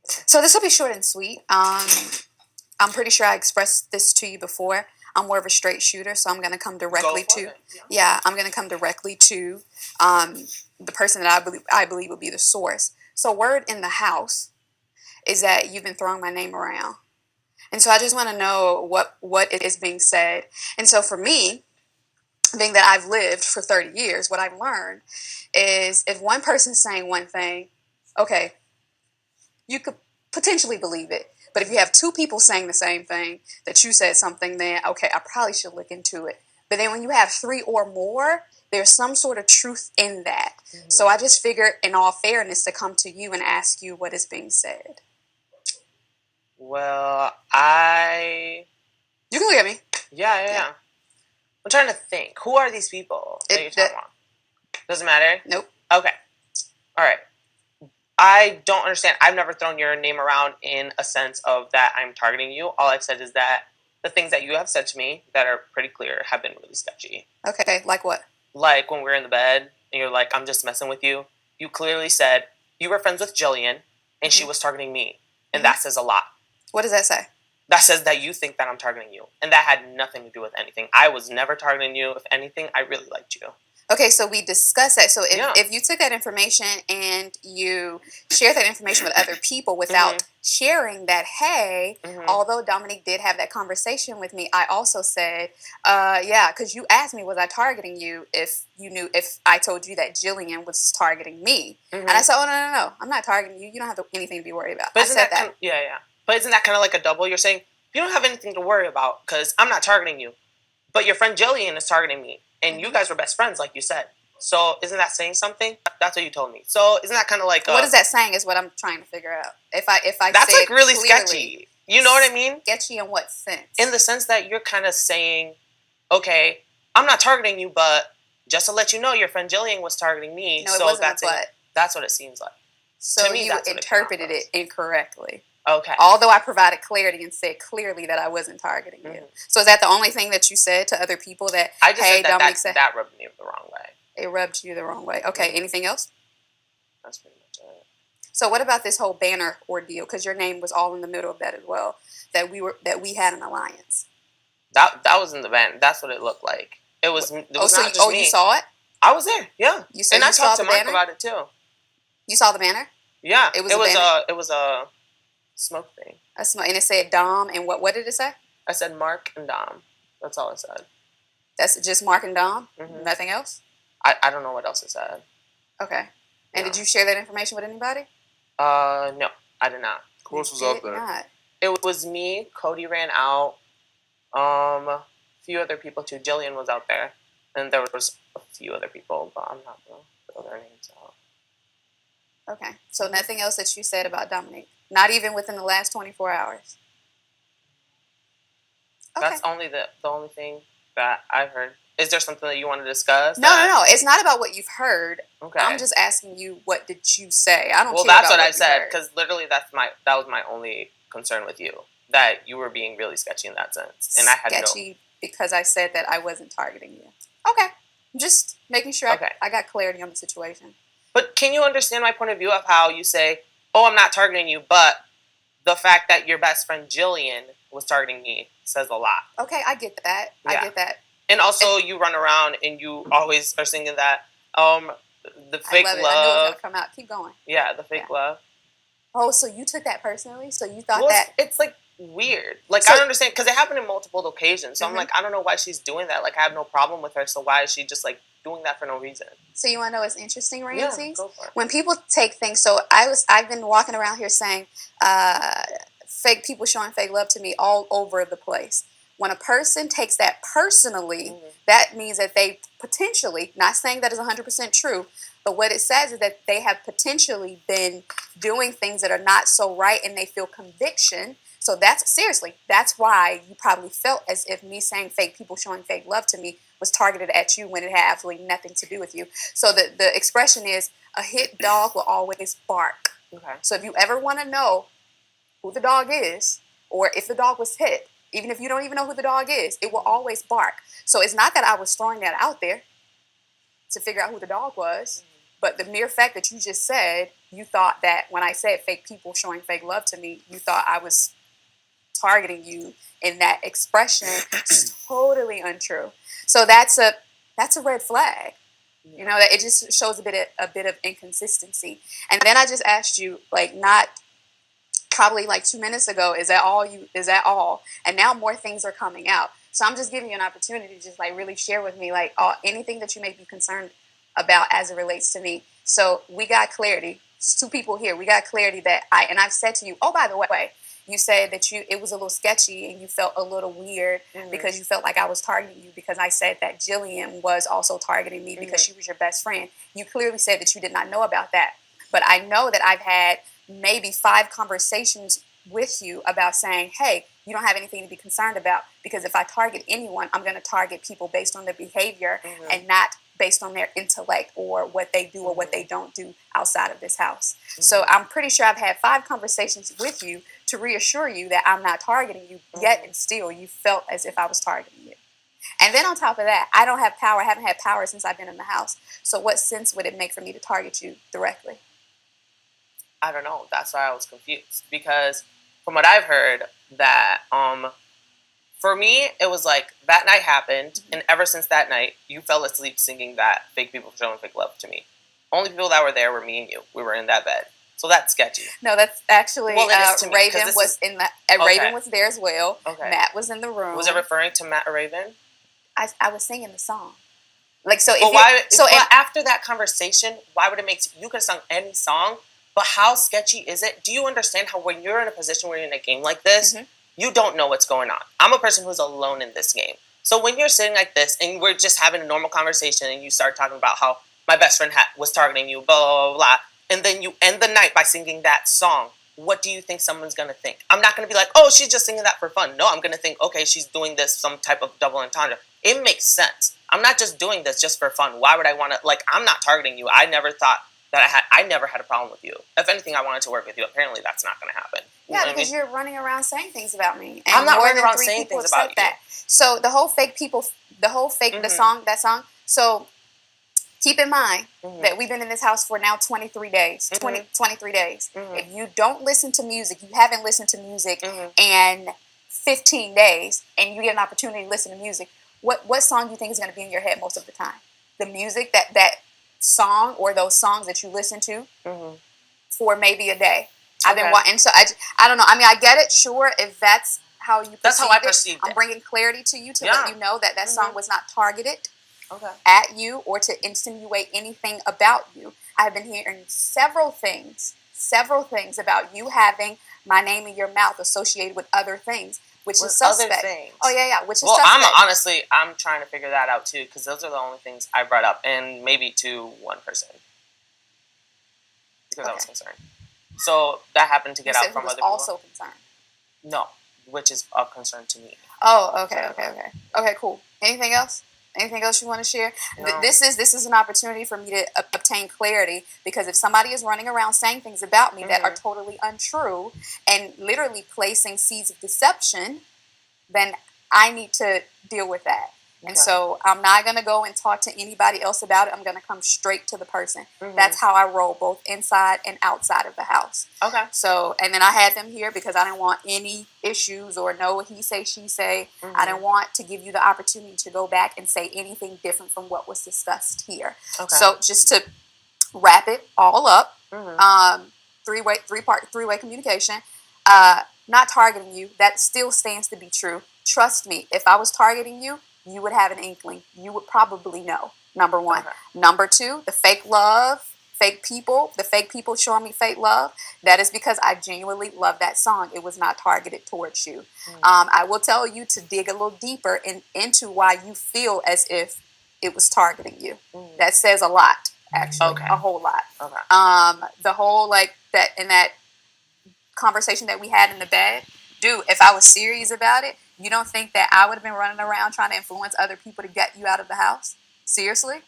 So this will be short and sweet. I'm pretty sure I expressed this to you before. I'm more of a straight shooter, so I'm going to come directly to. Yeah, I'm going to come directly to the person that I believe will be the source. So word in the house is that you've been throwing my name around, and so I just want to know what it is being said. And so for me, being that I've lived for 30 years, what I've learned is if one person's saying one thing, okay, you could potentially believe it. But if you have two people saying the same thing, that you said something, then okay, I probably should look into it. But then when you have three or more, there's some sort of truth in that. Mm-hmm. So I just figured, in all fairness, to come to you and ask you what is being said. Well, You can look at me. Yeah. I'm trying to think. Who are these people that you're talking about? Doesn't matter? Nope. Okay. All right. I don't understand. I've never thrown your name around in a sense of that I'm targeting you. All I've said is that the things that you have said to me that are pretty clear have been really sketchy. Okay, like what? Like when we were in the bed and you're like, I'm just messing with you. You clearly said you were friends with Jillian and she was targeting me. And that says a lot. What does that say? That says that you think that I'm targeting you. And that had nothing to do with anything. I was never targeting you. If anything, I really liked you. Okay, so we discussed that. So if you took that information and you shared that information with other people without sharing that, hey, although Dominique did have that conversation with me, I also said, yeah, because you asked me, was I targeting you if I told you that Jillian was targeting me. And I said, oh, no, I'm not targeting you. You don't have anything to be worried about. But I said that. Yeah. But isn't that kind of like a double? You're saying, you don't have anything to worry about because I'm not targeting you. But your friend Jillian is targeting me. And you guys were best friends, like you said. So isn't that saying something? That's what you told me. So isn't that kind of like... what is that saying is what I'm trying to figure out. If I that's say like really clearly, sketchy. You know what I mean? Sketchy in what sense? In the sense that you're kind of saying, okay, I'm not targeting you, but just to let you know, your friend Jillian was targeting me. No, it wasn't that's what it seems like. So to me, you interpreted it incorrectly. Okay. Although I provided clarity and said clearly that I wasn't targeting you. So is that the only thing that you said to other people that, I just said Dominique said that rubbed me the wrong way. It rubbed you the wrong way. Okay, anything else? That's pretty much it. So what about this whole banner ordeal? Because your name was all in the middle of that as well. That we had an alliance. That was in the banner. That's what it looked like. It was. It was not just me. You saw it? I was there. Yeah. You said and you I saw talked the to Mark banner? about it too. You saw the banner? Yeah. It was a smoke thing. A smoke, and it said Dom, and what did it say? I said Mark and Dom. That's all it said. That's just Mark and Dom? Nothing else? I don't know what else it said. Okay. And did you share that information with anybody? No, I did not. Who else was out there? Not. It was me. Cody ran out. A few other people too. Jillian was out there, and there was a few other people, but I'm not gonna throw their names out. Okay. So nothing else that you said about Dominique? Not even within the last 24 hours? Okay. That's only the only thing that I've heard. Is there something that you want to discuss? No. It's not about what you've heard. Okay. I'm just asking you, what did you say? I don't. Well, that's what I said, because literally that was my only concern with you, that you were being really sketchy in that sense, and I had sketchy because I said that I wasn't targeting you. Okay. I'm just making sure I got clarity on the situation. But can you understand my point of view of how you say, oh, I'm not targeting you, but the fact that your best friend Jillian was targeting me says a lot. Okay, I get that. Yeah. I get that. And also, you run around and you always are singing that, the fake love. I knew it was going to come out. Keep going. Yeah, the fake love. Oh, so you took that personally? So you thought that... It's like weird. Like, I don't understand, because it happened in multiple occasions. So I'm like, I don't know why she's doing that. Like, I have no problem with her, so why is she just like doing that for no reason? So you want to know what's interesting, Ramses? Yeah, go for it. When people take things, so I've been walking around here saying fake people showing fake love to me all over the place. When a person takes that personally, that means that they potentially, not saying that is 100% true, but what it says is that they have potentially been doing things that are not so right, and they feel conviction. So that's why you probably felt as if me saying fake people showing fake love to me was targeted at you when it had absolutely nothing to do with you. So the expression is, a hit dog will always bark. Okay. So if you ever want to know who the dog is, or if the dog was hit, even if you don't even know who the dog is, it will always bark. So it's not that I was throwing that out there to figure out who the dog was. But the mere fact that you just said, you thought that when I said fake people showing fake love to me, you thought I was targeting you in that expression is totally untrue. So that's a red flag. You know, that it just shows a bit of inconsistency. And then I just asked you, like, not probably like 2 minutes ago, is that all? And now more things are coming out. So I'm just giving you an opportunity to just like really share with me like anything that you may be concerned about as it relates to me. So we got clarity. It's 2 people here. We got clarity that I've said to you, oh, by the way, you said that it was a little sketchy and you felt a little weird because you felt like I was targeting you because I said that Jillian was also targeting me because she was your best friend. You clearly said that you did not know about that. But I know that I've had maybe 5 conversations with you about saying, hey, you don't have anything to be concerned about because if I target anyone, I'm going to target people based on their behavior and not based on their intellect or what they do or what they don't do outside of this house. So I'm pretty sure I've had 5 conversations with you to reassure you that I'm not targeting you, yet and still you felt as if I was targeting you. And then on top of that, I don't have power. I haven't had power since I've been in the house. So what sense would it make for me to target you directly? I don't know. That's why I was confused. Because from what I've heard, that for me, it was like that night happened, and ever since that night, you fell asleep singing that fake people showing fake love to me. Only people that were there were me and you. We were in that bed. So that's sketchy. No, that's actually Raven was in the Raven was there as well. Okay. Matt was in the room. Was it referring to Matt or Raven? I was singing the song. Like so. But after that conversation, why would it make you could have sung any song? But how sketchy is it? Do you understand how when you're in a position where you're in a game like this, you don't know what's going on? I'm a person who's alone in this game. So when you're sitting like this and we're just having a normal conversation and you start talking about how my best friend was targeting you, blah, blah, blah, blah, and then you end the night by singing that song, what do you think someone's going to think? I'm not going to be like, oh, she's just singing that for fun. No, I'm going to think, okay, she's doing this, some type of double entendre. It makes sense. I'm not just doing this just for fun. Why would I want to, like, I'm not targeting you. I never thought that I never had a problem with you. If anything, I wanted to work with you. Apparently, that's not going to happen. Yeah, because you're running around saying things about me. And I'm not running around saying things about you. That. So the whole fake people, the song. So keep in mind that we've been in this house for now 23 days. 23 days. If you don't listen to music, you haven't listened to music in 15 days, and you get an opportunity to listen to music, what song do you think is going to be in your head most of the time? The music that song or those songs that you listen to for maybe a day. I've been watching, so I don't know. I mean, I get it. Sure, if that's how you that's how I perceived it. I'm bringing clarity to you to let you know that song was not targeted at you or to insinuate anything about you. I've been hearing several things about you having my name in your mouth associated with other things. Which is suspect. Other things. Oh, yeah. Which is suspect. I'm trying to figure that out, too, because those are the only things I brought up, and maybe to one person. Because I was concerned. So that happened to get out from other people. Also concerned? No, which is a concern to me. Oh, okay. Okay, cool. Anything else? Anything else you want to share? No. This is an opportunity for me to obtain clarity, because if somebody is running around saying things about me that are totally untrue and literally placing seeds of deception, then I need to deal with that. And so I'm not going to go and talk to anybody else about it. I'm going to come straight to the person. That's how I roll, both inside and outside of the house. Okay. So, and then I had them here because I didn't want any issues or no he say, she say. I didn't want to give you the opportunity to go back and say anything different from what was discussed here. Okay. So just to wrap it all up, three-way communication, not targeting you, that still stands to be true. Trust me, if I was targeting you, you would have an inkling. You would probably know, number one. Okay. Number two, the fake love, the fake people showing me fake love, that is because I genuinely love that song. It was not targeted towards you. I will tell you to dig a little deeper into why you feel as if it was targeting you. That says a lot, actually, a whole lot. Okay. The whole, that conversation that we had in the bed, dude, if I was serious about it, you don't think that I would have been running around trying to influence other people to get you out of the house? Seriously?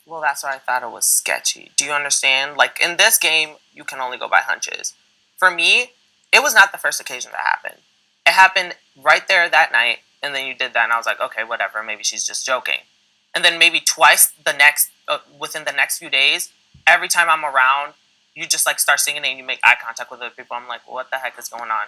Well, that's why I thought it was sketchy. Do you understand? Like, in this game, you can only go by hunches. For me, it was not the first occasion that happened. It happened right there that night, and then you did that, and I was like, okay, whatever, maybe she's just joking. And then maybe twice the next within the next few days, every time I'm around, you just like start singing and you make eye contact with other people. I'm like, what the heck is going on?